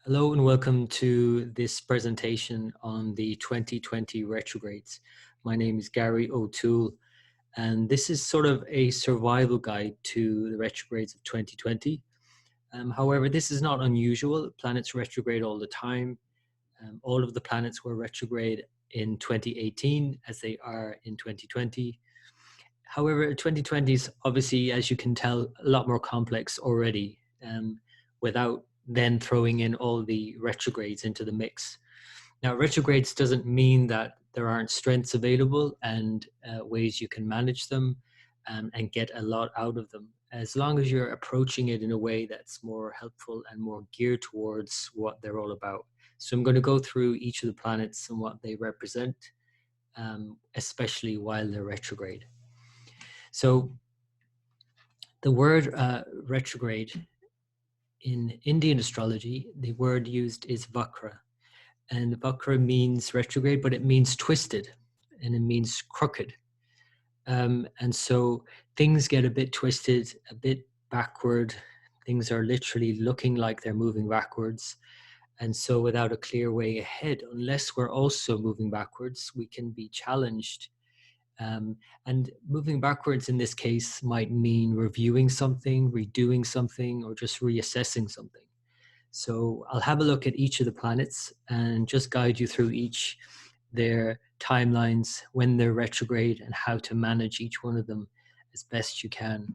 Hello and welcome to this presentation on the 2020 retrogrades. My name is Gary O'Toole, and this is sort of a survival guide to the retrogrades of 2020. However, this is not unusual. Planets retrograde all the time. All of the planets were retrograde in 2018 as they are in 2020. However, 2020 is obviously, as you can tell, a lot more complex already, without then throwing in all the retrogrades into the mix. Now, retrogrades doesn't mean that there aren't strengths available and ways you can manage them and get a lot out of them, as long as you're approaching it in a way that's more helpful and more geared towards what they're all about. So I'm going to go through each of the planets and what they represent, especially while they're retrograde. So the word retrograde in Indian astrology, the word used is vakra. And vakra means retrograde, but it means twisted and it means crooked. And so things get a bit twisted, a bit backward. Things are literally looking like they're moving backwards. And so without a clear way ahead, unless we're also moving backwards, we can be challenged. And moving backwards in this case might mean reviewing something, redoing something, or just reassessing something. So I'll have a look at each of the planets and just guide you through each, their timelines, when they're retrograde, and how to manage each one of them as best you can.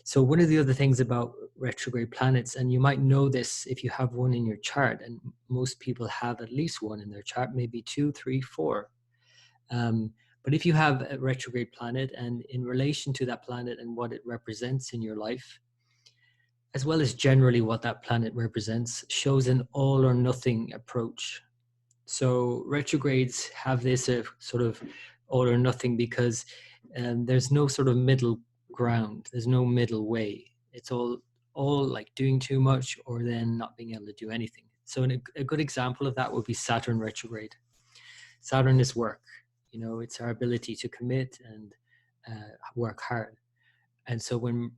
So one of the other things about retrograde planets, and you might know this if you have one in your chart, and most people have at least one in their chart, maybe 2, 3, 4. But if you have a retrograde planet, and in relation to that planet and what it represents in your life, as well as generally what that planet represents, shows an all or nothing approach. So retrogrades have this sort of all or nothing because there's no sort of middle ground. There's no middle way. It's all like doing too much or then not being able to do anything. So a good example of that would be Saturn retrograde. Saturn is work. You know, it's our ability to commit and work hard. And so when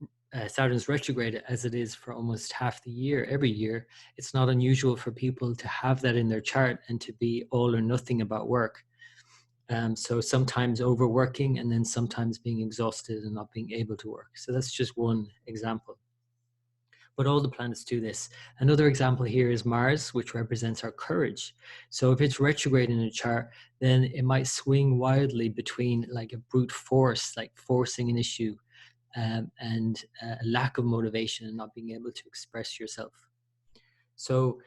Saturn's retrograde, as it is for almost half the year, every year, it's not unusual for people to have that in their chart and to be all or nothing about work. So sometimes overworking and then sometimes being exhausted and not being able to work. So that's just one example. But all the planets do this. Another example here is Mars, which represents our courage. So if it's retrograde in a chart, then it might swing wildly between like a brute force, like forcing an issue, and a lack of motivation and not being able to express yourself. So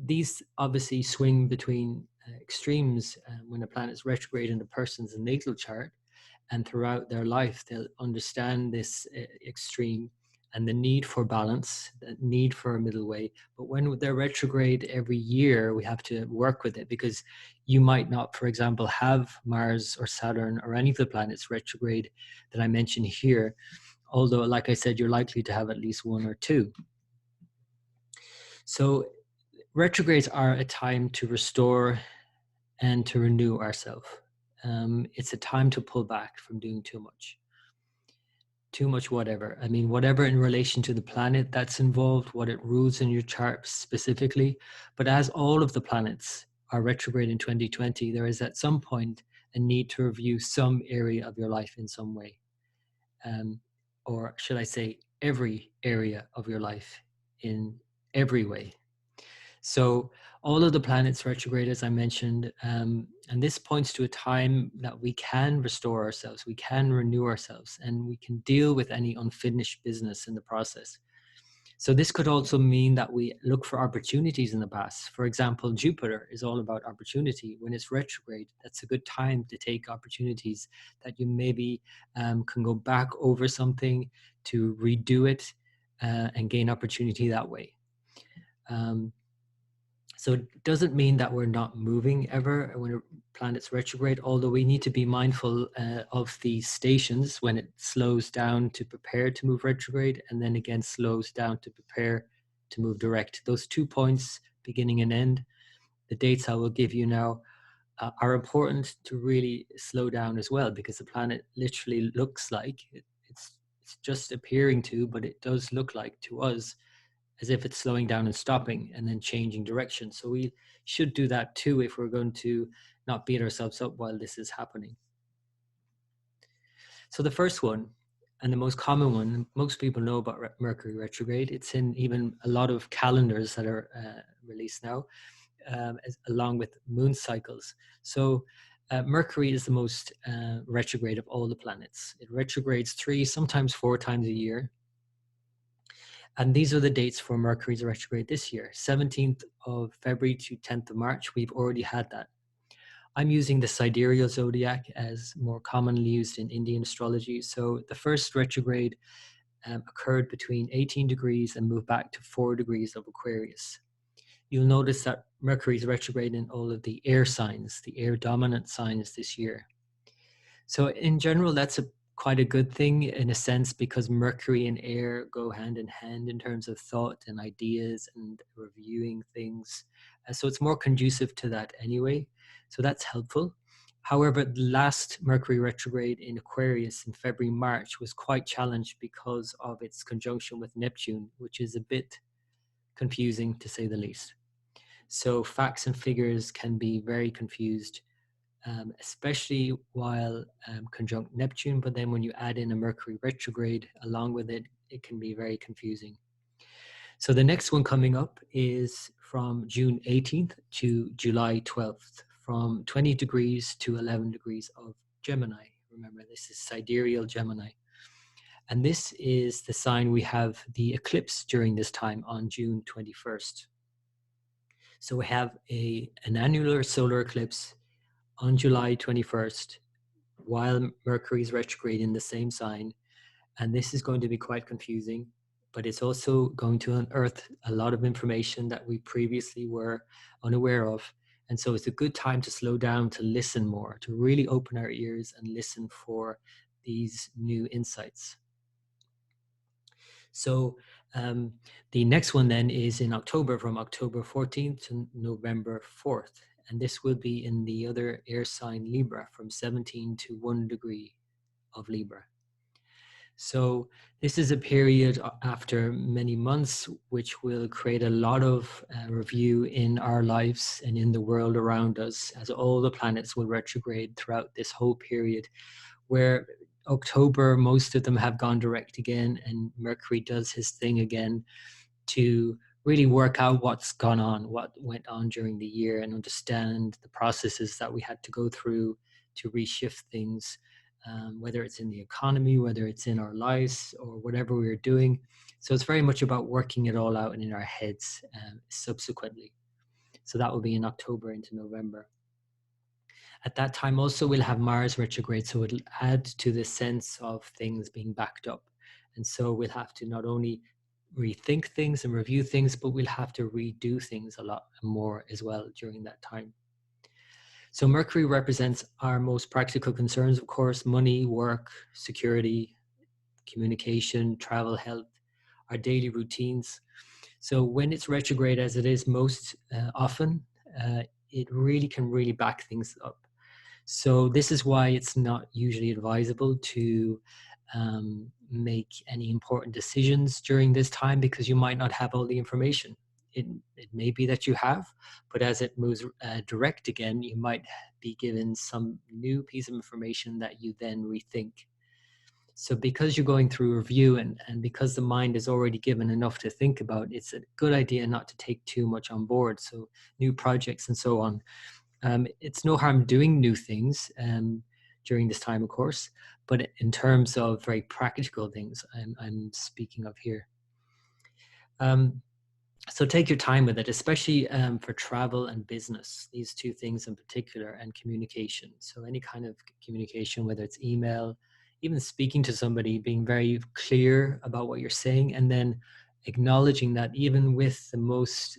these obviously swing between extremes when a planet is retrograde in a person's natal chart, and throughout their life they'll understand this extreme and the need for balance, the need for a middle way. But when they're retrograde every year, we have to work with it, because you might not, for example, have Mars or Saturn or any of the planets retrograde that I mentioned here, although, like I said, you're likely to have at least one or two. So retrogrades are a time to restore and to renew ourselves. It's a time to pull back from doing too much whatever. I mean, whatever in relation to the planet that's involved, what it rules in your chart specifically. But as all of the planets are retrograde in 2020, there is at some point a need to review some area of your life in some way. Or should I say every area of your life in every way. So all of the planets retrograde, as I mentioned, and this points to a time that we can restore ourselves, we can renew ourselves, and we can deal with any unfinished business in the process. So this could also mean that we look for opportunities in the past. For example, Jupiter is all about opportunity. When it's retrograde, that's a good time to take opportunities that you maybe can go back over something to redo it and gain opportunity that way. So it doesn't mean that we're not moving ever when a planet's retrograde, although we need to be mindful of the stations when it slows down to prepare to move retrograde, and then again slows down to prepare to move direct. Those 2 points, beginning and end, the dates I will give you now, are important to really slow down as well, because the planet literally looks like it's just appearing to, but it does look like to us as if it's slowing down and stopping and then changing direction. So we should do that too if we're going to not beat ourselves up while this is happening. So the first one, and the most common one, most people know about Mercury retrograde. It's in even a lot of calendars that are released now, along with moon cycles. So Mercury is the most retrograde of all the planets. It retrogrades 3, sometimes 4 times a year. And these are the dates for Mercury's retrograde this year. 17th of February to 10th of March, we've already had that. I'm using the sidereal zodiac as more commonly used in Indian astrology. So the first retrograde occurred between 18 degrees and moved back to 4 degrees of Aquarius. You'll notice that Mercury is retrograde in all of the air signs, the air dominant signs this year. So in general, that's quite a good thing in a sense, because Mercury and air go hand in hand in terms of thought and ideas and reviewing things. So it's more conducive to that anyway. So that's helpful. However, the last Mercury retrograde in Aquarius in February, March was quite challenged because of its conjunction with Neptune, which is a bit confusing to say the least. So facts and figures can be very confused, especially while conjunct Neptune. But then when you add in a Mercury retrograde along with it, it can be very confusing. So the next one coming up is from June 18th to July 12th, from 20 degrees to 11 degrees of Gemini. Remember, this is sidereal Gemini. And this is the sign we have the eclipse during this time on June 21st. So we have an annular solar eclipse on July 21st, while Mercury is retrograde in the same sign. And this is going to be quite confusing, but it's also going to unearth a lot of information that we previously were unaware of. And so it's a good time to slow down, to listen more, to really open our ears and listen for these new insights. So the next one then is in October, from October 14th to November 4th. And this will be in the other air sign Libra, from 17 to 1 degree of Libra. So this is a period after many months, which will create a lot of review in our lives and in the world around us, as all the planets will retrograde throughout this whole period, where October, most of them have gone direct again, and Mercury does his thing again to really work out what's gone on, what went on during the year, and understand the processes that we had to go through to reshift things, whether it's in the economy, whether it's in our lives, or whatever we were doing. So it's very much about working it all out in our heads subsequently. So that will be in October into November. At that time also we'll have Mars retrograde, so it'll add to the sense of things being backed up. And so we'll have to not only rethink things and review things, but we'll have to redo things a lot more as well during that time. So Mercury represents our most practical concerns, of course: money, work, security, communication, travel, health, our daily routines. So when it's retrograde, as it is most often, it really can back things up. So this is why it's not usually advisable to make any important decisions during this time, because you might not have all the information. It may be that you have, but as it moves direct again, you might be given some new piece of information that you then rethink. So because you're going through review and because the mind is already given enough to think about, it's a good idea not to take too much on board. So new projects and so on. It's no harm doing new things during this time, of course, but in terms of very practical things, I'm speaking of here. So take your time with it, especially for travel and business, these two things in particular, and communication. So any kind of communication, whether it's email, even speaking to somebody, being very clear about what you're saying, and then acknowledging that even with the most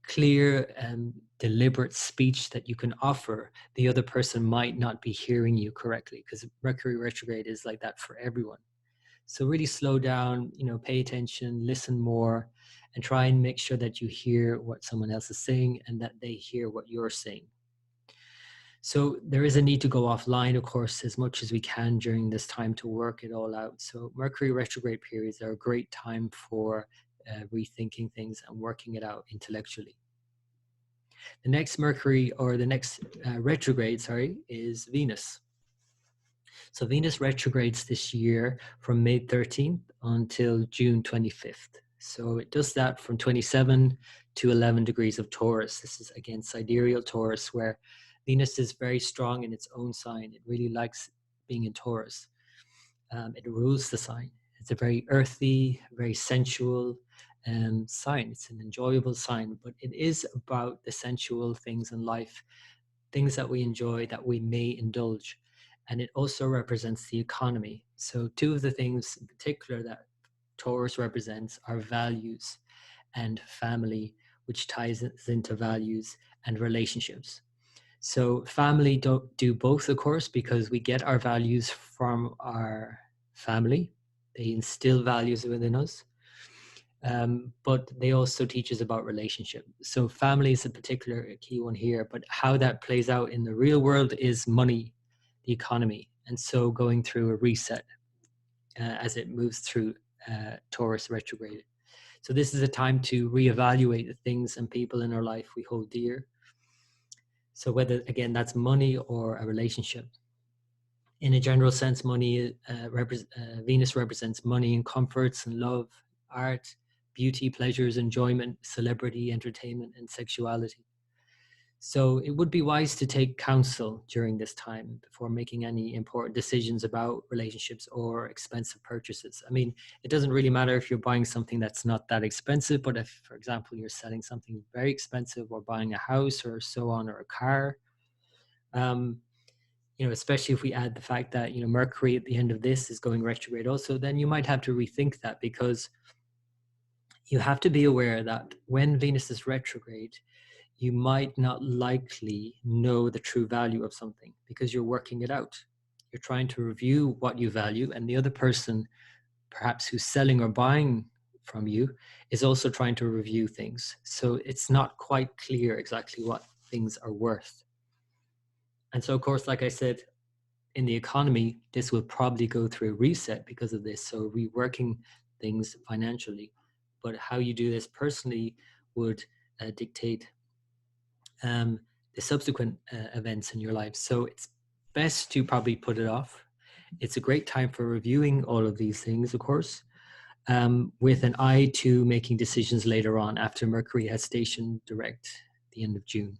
clear and deliberate speech that you can offer, the other person might not be hearing you correctly, because Mercury retrograde is like that for everyone. So really slow down, pay attention, listen more, and try and make sure that you hear what someone else is saying and that they hear what you're saying. So there is a need to go offline, of course, as much as we can during this time to work it all out. So Mercury retrograde periods are a great time for rethinking things and working it out intellectually. The next Mercury, or the next retrograde, sorry, is Venus. So Venus retrogrades this year from May 13th until June 25th. So it does that from 27 to 11 degrees of Taurus. This is, again, sidereal Taurus, where Venus is very strong in its own sign. It really likes being in Taurus. It rules the sign. It's a very earthy, very sensual sign. It's an enjoyable sign, but it is about the sensual things in life, things that we enjoy, that we may indulge. And it also represents the economy. So two of the things in particular that Taurus represents are values and family, which ties into values and relationships. So family do both, of course, because we get our values from our family. They instill values within us. But they also teach us about relationship. So family is a particular key one here, but how that plays out in the real world is money, the economy. And so going through a reset as it moves through Taurus retrograde. So this is a time to reevaluate the things and people in our life we hold dear. So whether, again, that's money or a relationship. In a general sense, Venus represents money and comforts and love, art, beauty, pleasures, enjoyment, celebrity, entertainment, and sexuality. So it would be wise to take counsel during this time before making any important decisions about relationships or expensive purchases. I mean, it doesn't really matter if you're buying something that's not that expensive, but if, for example, you're selling something very expensive or buying a house or so on, or a car, especially if we add the fact that, Mercury at the end of this is going retrograde also, then you might have to rethink that, because you have to be aware that when Venus is retrograde, you might not likely know the true value of something because you're working it out. You're trying to review what you value, and the other person, perhaps who's selling or buying from you, is also trying to review things. So it's not quite clear exactly what things are worth. And so, of course, like I said, in the economy, this will probably go through a reset because of this. So reworking things financially. But how you do this personally would dictate the subsequent events in your life. So it's best to probably put it off. It's a great time for reviewing all of these things, of course, with an eye to making decisions later on after Mercury has stationed direct at the end of June.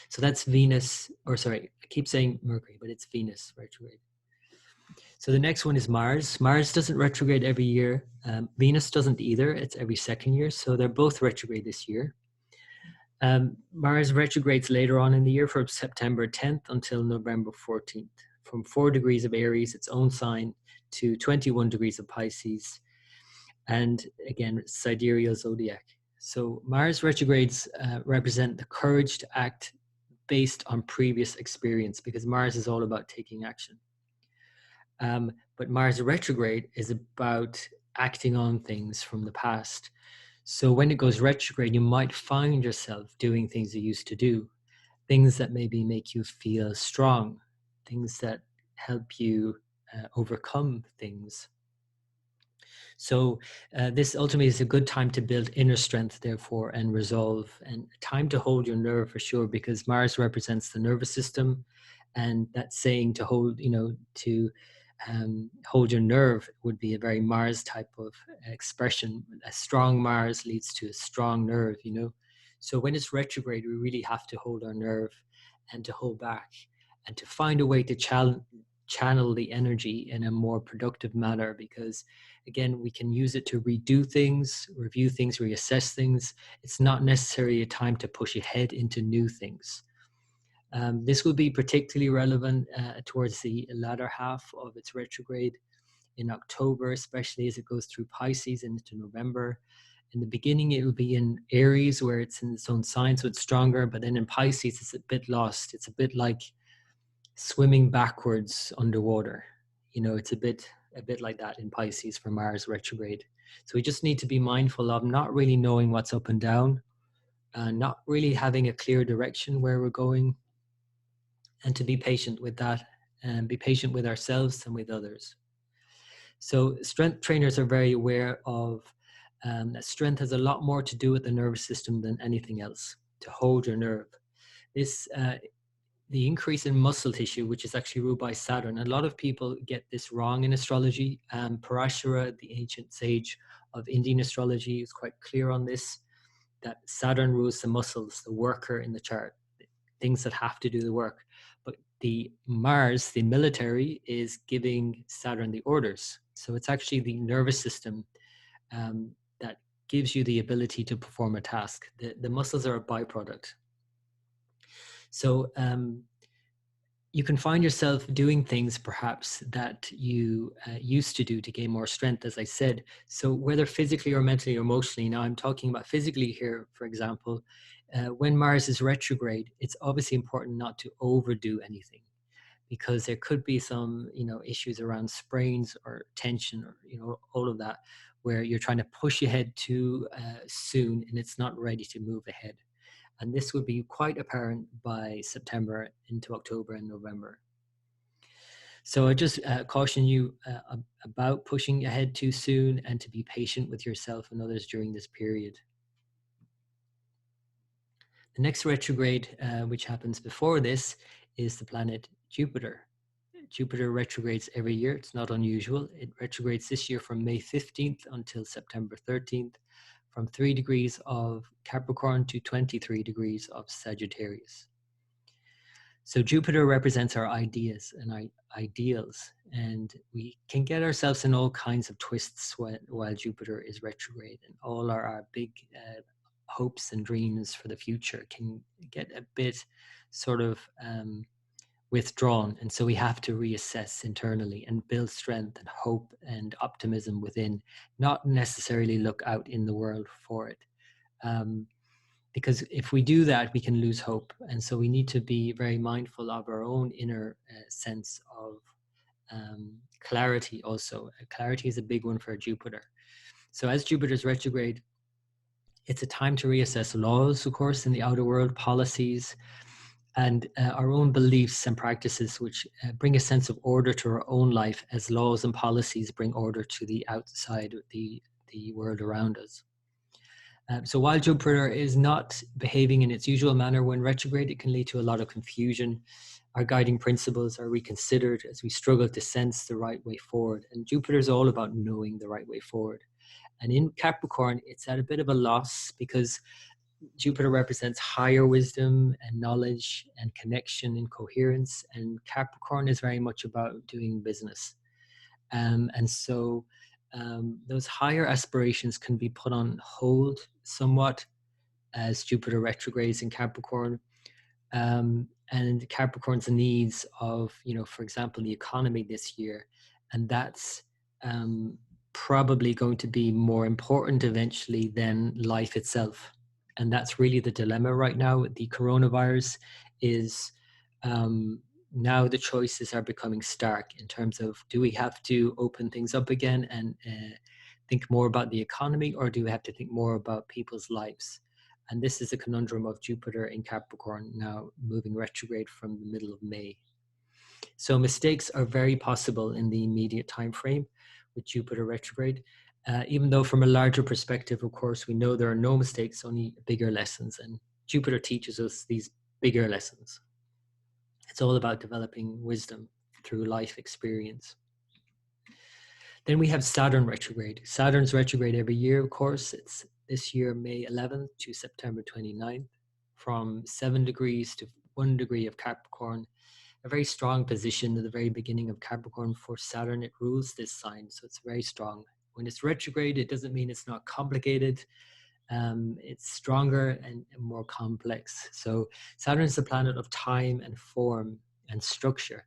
So that's Venus, or sorry, I keep saying Mercury, but it's Venus retrograde. So the next one is Mars. Mars doesn't retrograde every year. Venus doesn't either. It's every second year. So they're both retrograde this year. Mars retrogrades later on in the year from September 10th until November 14th, from 4 degrees of Aries, its own sign, to 21 degrees of Pisces, and again, sidereal zodiac. So Mars retrogrades represent the courage to act based on previous experience, because Mars is all about taking action. But Mars retrograde is about acting on things from the past. So when it goes retrograde, you might find yourself doing things you used to do, things that maybe make you feel strong, things that help you overcome things. So this ultimately is a good time to build inner strength, therefore, and resolve, and time to hold your nerve for sure, because Mars represents the nervous system, and that saying to hold, to hold your nerve would be a very Mars type of expression. A strong Mars leads to a strong nerve, So when it's retrograde, we really have to hold our nerve and to hold back and to find a way to channel the energy in a more productive manner, because again, we can use it to redo things, review things, reassess things. It's not necessarily a time to push ahead into new things. This will be particularly relevant towards the latter half of its retrograde in October, especially as it goes through Pisces into November. In the beginning, it will be in Aries, where it's in its own sign, so it's stronger. But then in Pisces, it's a bit lost. It's a bit like swimming backwards underwater. It's a bit like that in Pisces for Mars retrograde. So we just need to be mindful of not really knowing what's up and down, not really having a clear direction where we're going, and to be patient with that, and be patient with ourselves and with others. So strength trainers are very aware of That strength has a lot more to do with the nervous system than anything else, to hold your nerve. This the increase in muscle tissue, which is actually ruled by Saturn. A lot of people get this wrong in astrology. Parashara, the ancient sage of Indian astrology, is quite clear on this, that Saturn rules the muscles, the worker in the chart, things that have to do the work. But the Mars, the military, is giving Saturn the orders. So it's actually the nervous system that gives you the ability to perform a task. The muscles are a byproduct. So you can find yourself doing things perhaps that you used to do to gain more strength, as I said. So whether physically or mentally or emotionally, now I'm talking about physically here, for example, when Mars is retrograde, it's obviously important not to overdo anything, because there could be some, issues around sprains or tension or, all of that, where you're trying to push ahead too soon and it's not ready to move ahead. And this would be quite apparent by September into October and November. So I just caution you about pushing ahead too soon, and to be patient with yourself and others during this period. The next retrograde, which happens before this, is the planet Jupiter. Jupiter retrogrades every year. It's not unusual. It retrogrades this year from May 15th until September 13th, from 3 degrees of Capricorn to 23 degrees of Sagittarius. So Jupiter represents our ideas and our ideals, and we can get ourselves in all kinds of twists while Jupiter is retrograde, and all our big hopes and dreams for the future can get a bit sort of withdrawn. And so we have to reassess internally and build strength and hope and optimism within, not necessarily look out in the world for it. Because if we do that, we can lose hope. And so we need to be very mindful of our own inner sense of clarity also. Clarity is a big one for Jupiter. So as Jupiter's retrograde, it's a time to reassess laws, of course, in the outer world, policies, and our own beliefs and practices, which bring a sense of order to our own life, as laws and policies bring order to the outside, the world around us. So while Jupiter is not behaving in its usual manner when retrograde, it can lead to a lot of confusion. Our guiding principles are reconsidered as we struggle to sense the right way forward. And Jupiter is all about knowing the right way forward. And in Capricorn, it's at a bit of a loss, because Jupiter represents higher wisdom and knowledge and connection and coherence. And Capricorn is very much about doing business. And so those higher aspirations can be put on hold somewhat as Jupiter retrogrades in Capricorn. And Capricorn's needs of, for example, the economy this year. And that's probably going to be more important eventually than life itself. And that's really the dilemma right now. The coronavirus is now the choices are becoming stark in terms of, do we have to open things up again and think more about the economy, or do we have to think more about people's lives? And this is a conundrum of Jupiter in Capricorn now moving retrograde from the middle of May. So mistakes are very possible in the immediate time frame with Jupiter retrograde. Even though from a larger perspective, of course, we know there are no mistakes, only bigger lessons. And Jupiter teaches us these bigger lessons. It's all about developing wisdom through life experience. Then we have Saturn retrograde. Saturn's retrograde every year, of course. It's this year, May 11th to September 29th, from 7 degrees to 1 degree of Capricorn. A very strong position at the very beginning of Capricorn for Saturn. It rules this sign, so it's very strong. When it's retrograde, it doesn't mean it's not complicated. It's stronger and more complex. So Saturn is the planet of time and form and structure.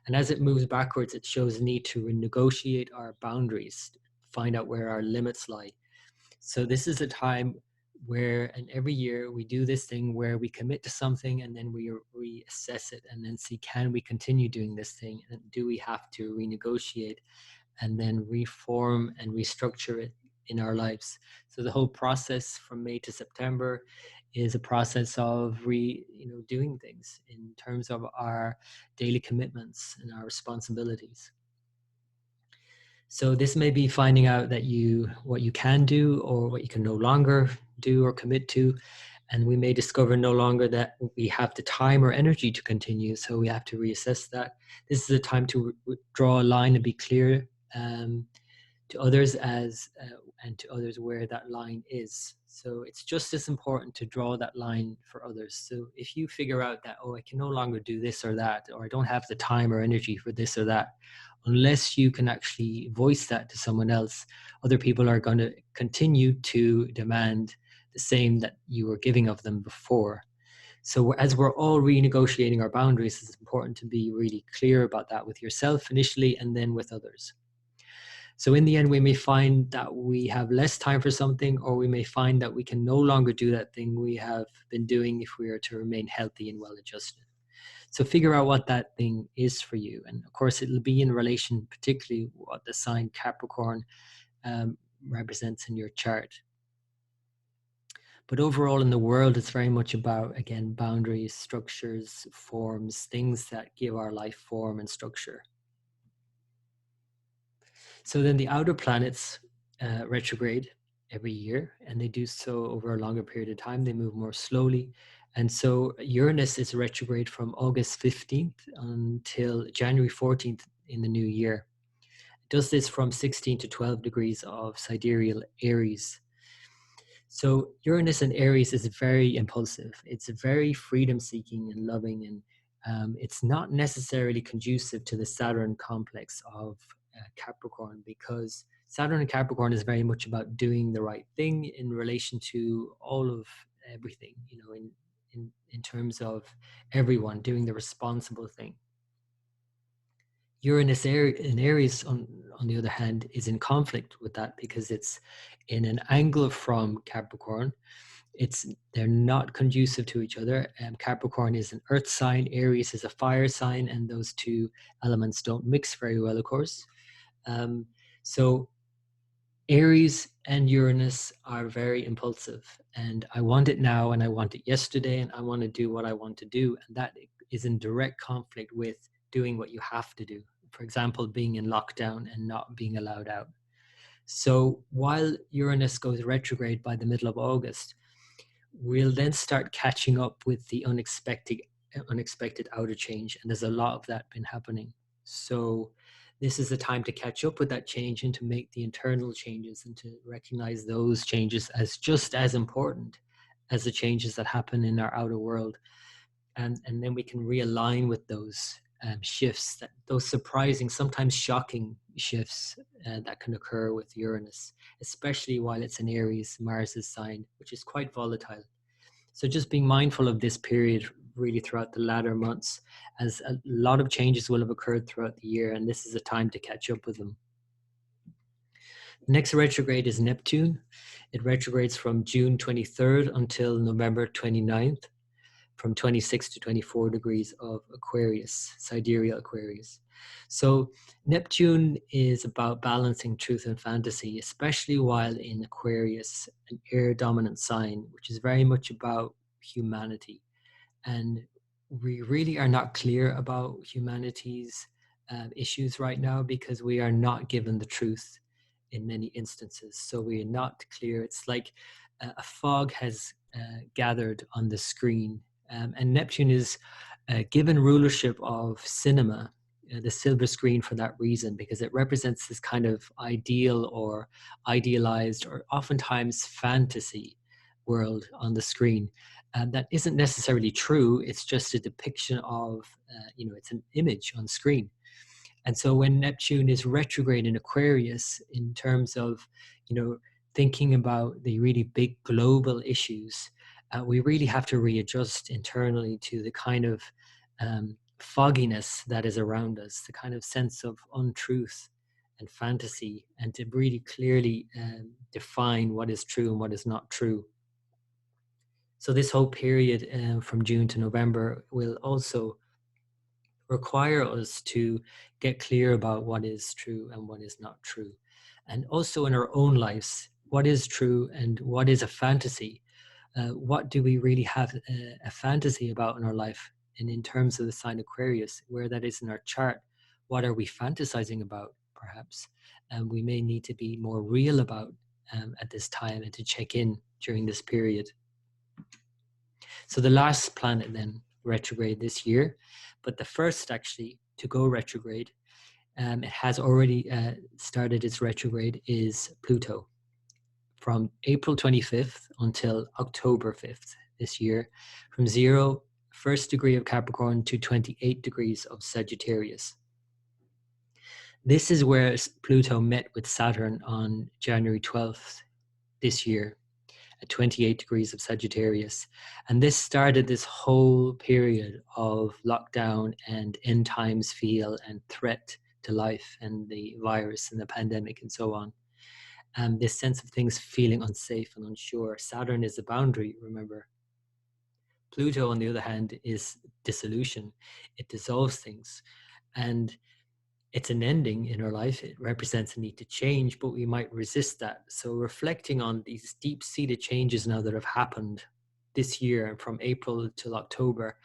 And as it moves backwards, it shows a need to renegotiate our boundaries, find out where our limits lie. So this is a time where, and every year we do this thing where we commit to something and then we reassess it and then see, can we continue doing this thing? And do we have to renegotiate and then reform and restructure it in our lives? So the whole process from May to September is a process of doing things in terms of our daily commitments and our responsibilities. So this may be finding out that what you can do or what you can no longer do or commit to. And we may discover no longer that we have the time or energy to continue. So we have to reassess that. This is a time to draw a line and be clear to others and to others where that line is. So it's just as important to draw that line for others. So if you figure out that, oh, I can no longer do this or that, or I don't have the time or energy for this or that, unless you can actually voice that to someone else, other people are going to continue to demand the same that you were giving of them before. So as we're all renegotiating our boundaries, it's important to be really clear about that with yourself initially and then with others. So in the end, we may find that we have less time for something, or we may find that we can no longer do that thing we have been doing if we are to remain healthy and well adjusted. So figure out what that thing is for you. And of course, it'll be in relation, particularly what the sign Capricorn represents in your chart. But overall in the world, it's very much about, again, boundaries, structures, forms, things that give our life form and structure. So then the outer planets retrograde every year, and they do so over a longer period of time. They move more slowly. And so Uranus is retrograde from August 15th until January 14th in the new year. It does this from 16 to 12 degrees of sidereal Aries. So Uranus in Aries is very impulsive. It's very freedom-seeking and loving, and it's not necessarily conducive to the Saturn complex of Capricorn, because Saturn and Capricorn is very much about doing the right thing in relation to all of everything, in terms of everyone doing the responsible thing. Uranus in Aries, on the other hand, is in conflict with that because it's in an angle from Capricorn. They're not conducive to each other. Capricorn is an earth sign, Aries is a fire sign, and those two elements don't mix very well, of course. So Aries and Uranus are very impulsive, and I want it now, and I want it yesterday, and I want to do what I want to do, and that is in direct conflict with doing what you have to do. For example, being in lockdown and not being allowed out. So while Uranus goes retrograde by the middle of August, we'll then start catching up with the unexpected outer change, and there's a lot of that been happening. So this is the time to catch up with that change and to make the internal changes and to recognize those changes as just as important as the changes that happen in our outer world. And then we can realign with those shifts, those surprising, sometimes shocking shifts that can occur with Uranus, especially while it's in Aries, Mars's sign, which is quite volatile. So just being mindful of this period really throughout the latter months, as a lot of changes will have occurred throughout the year, and this is a time to catch up with them. The next retrograde is Neptune. It retrogrades from June 23rd until November 29th, from 26 to 24 degrees of Aquarius, sidereal Aquarius. So Neptune is about balancing truth and fantasy, especially while in Aquarius, an air dominant sign, which is very much about humanity. And we really are not clear about humanity's issues right now because we are not given the truth in many instances. So we are not clear. It's like a fog has gathered on the screen. And Neptune is given rulership of cinema, the silver screen, for that reason, because it represents this kind of ideal or idealized or oftentimes fantasy world on the screen. That isn't necessarily true. It's just a depiction of, it's an image on screen. And so when Neptune is retrograde in Aquarius, in terms of, thinking about the really big global issues, we really have to readjust internally to the kind of fogginess that is around us, the kind of sense of untruth and fantasy, and to really clearly define what is true and what is not true. So this whole period from June to November will also require us to get clear about what is true and what is not true. And also in our own lives, what is true and what is a fantasy? What do we really have a fantasy about in our life? And in terms of the sign Aquarius, where that is in our chart, what are we fantasizing about? perhaps, and we may need to be more real about at this time, and to check in during this period. So the last planet then retrograde this year, but the first actually to go retrograde, it has already started its retrograde, is Pluto, from April 25th until October 5th this year, from 0 first degree of Capricorn to 28 degrees of Sagittarius. This is where Pluto met with Saturn on January 12th this year at 28 degrees of Sagittarius. And this started this whole period of lockdown and end times feel and threat to life and the virus and the pandemic and so on. And this sense of things feeling unsafe and unsure. Saturn is the boundary, remember. Pluto, on the other hand, is dissolution. It dissolves things. And it's an ending in our life. It represents a need to change, but we might resist that. So reflecting on these deep-seated changes now that have happened this year and from April till October,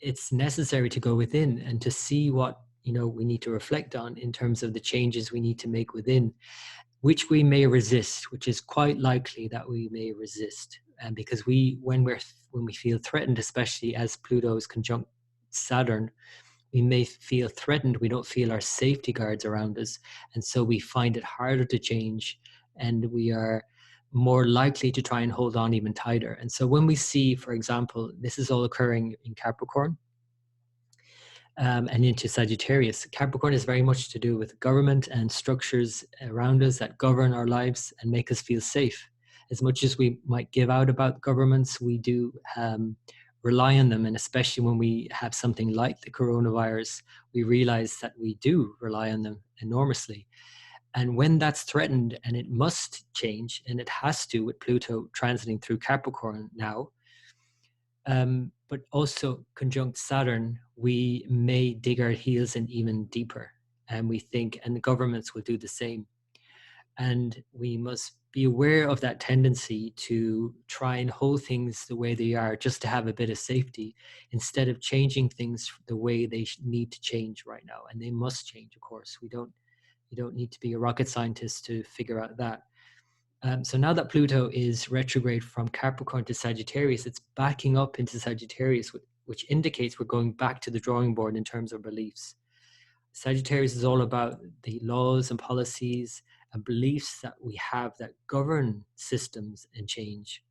it's necessary to go within and to see what we need to reflect on in terms of the changes we need to make within, which we may resist, which is quite likely that we may resist. And because when we feel threatened, especially as Pluto is conjunct Saturn, we may feel threatened. We don't feel our safety guards around us. And so we find it harder to change, and we are more likely to try and hold on even tighter. And so when we see, for example, this is all occurring in Capricorn and into Sagittarius. Capricorn is very much to do with government and structures around us that govern our lives and make us feel safe. As much as we might give out about governments, we do rely on them. And especially when we have something like the coronavirus, we realize that we do rely on them enormously. And when that's threatened, and it must change, and it has to with Pluto transiting through Capricorn now, but also conjunct Saturn, we may dig our heels in even deeper. And we think, and the governments will do the same. And we must be aware of that tendency to try and hold things the way they are just to have a bit of safety, instead of changing things the way they need to change right now. And they must change, of course. You don't need to be a rocket scientist to figure out that. So now that Pluto is retrograde from Capricorn to Sagittarius, it's backing up into Sagittarius, which indicates we're going back to the drawing board in terms of beliefs. Sagittarius is all about the laws and policies and beliefs that we have that govern systems and change.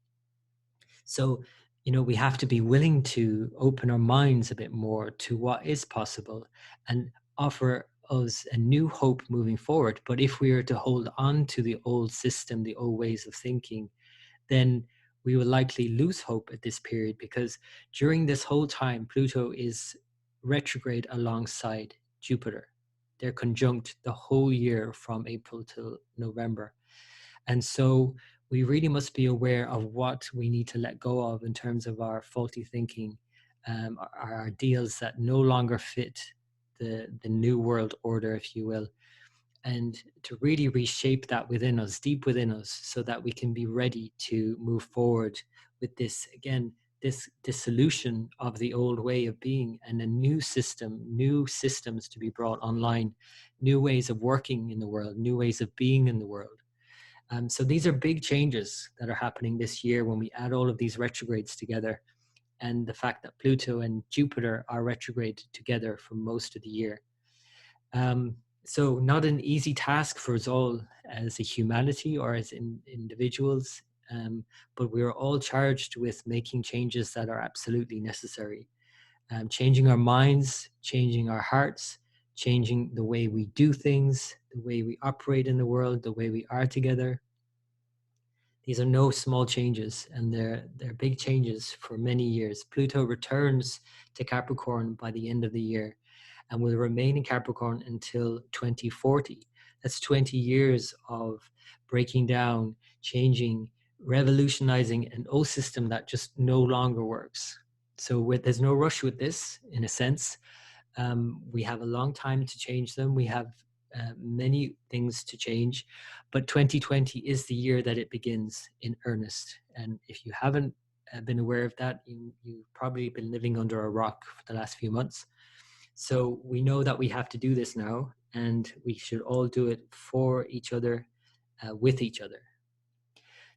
So, we have to be willing to open our minds a bit more to what is possible and offer us a new hope moving forward. But if we are to hold on to the old system, the old ways of thinking, then we will likely lose hope at this period, because during this whole time, Pluto is retrograde alongside Jupiter. They're conjunct the whole year from April till November. And so we really must be aware of what we need to let go of in terms of our faulty thinking, our ideals that no longer fit the new world order, if you will, and to really reshape that within us, deep within us, so that we can be ready to move forward with this, again, this dissolution of the old way of being, and a new system, new systems to be brought online, new ways of working in the world, new ways of being in the world. So these are big changes that are happening this year when we add all of these retrogrades together, and the fact that Pluto and Jupiter are retrograde together for most of the year. So not an easy task for us all as a humanity or as individuals, but we are all charged with making changes that are absolutely necessary. Changing our minds, changing our hearts, changing the way we do things, the way we operate in the world, the way we are together. These are no small changes, and they're big changes for many years. Pluto returns to Capricorn by the end of the year and will remain in Capricorn until 2040. That's 20 years of breaking down, changing, revolutionizing an old system that just no longer works. So there's no rush with this, in a sense. We have a long time to change them. We have many things to change, but 2020 is the year that it begins in earnest. And if you haven't been aware of that, you've probably been living under a rock for the last few months. So we know that we have to do this now, and we should all do it for each other, with each other.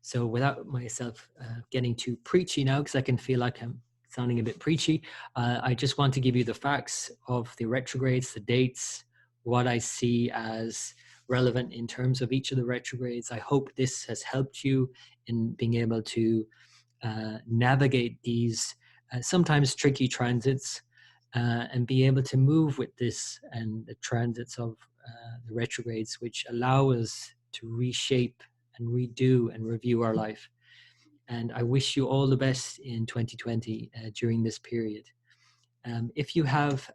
So without myself getting too preachy now, because I can feel like I'm sounding a bit preachy, I just want to give you the facts of the retrogrades, the dates, what I see as relevant in terms of each of the retrogrades. I hope this has helped you in being able to navigate these sometimes tricky transits, and be able to move with this and the transits of the retrogrades, which allow us to reshape and redo and review our life. And I wish you all the best in 2020 during this period. If you have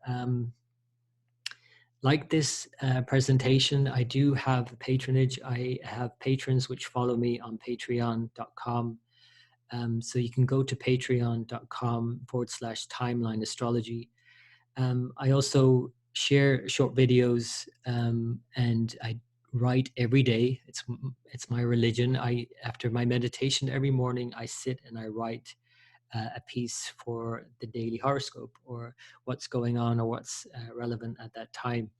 like this presentation, I do have patronage. I have patrons which follow me on patreon.com. So you can go to patreon.com/timeline astrology. I also share short videos, and I write every day. It's my religion. After my meditation every morning, I sit and I write a piece for the daily horoscope, or what's going on, or what's relevant at that time.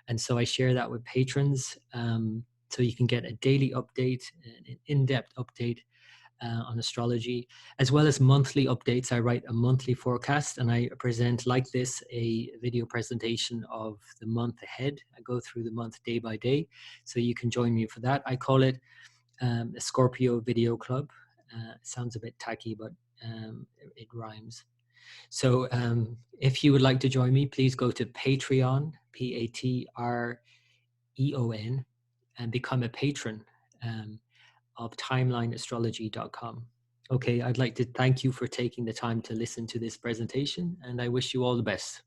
And so I share that with patrons, so you can get a daily update, an in-depth update on astrology, as well as monthly updates. I write a monthly forecast, and I present, like this, a video presentation of the month ahead. I go through the month day by day, so you can join me for that. I call it a Scorpio Video Club. Sounds a bit tacky, but it rhymes. So if you would like to join me, please go to Patreon, Patreon, and become a patron of timelineastrology.com. Okay, I'd like to thank you for taking the time to listen to this presentation, and I wish you all the best.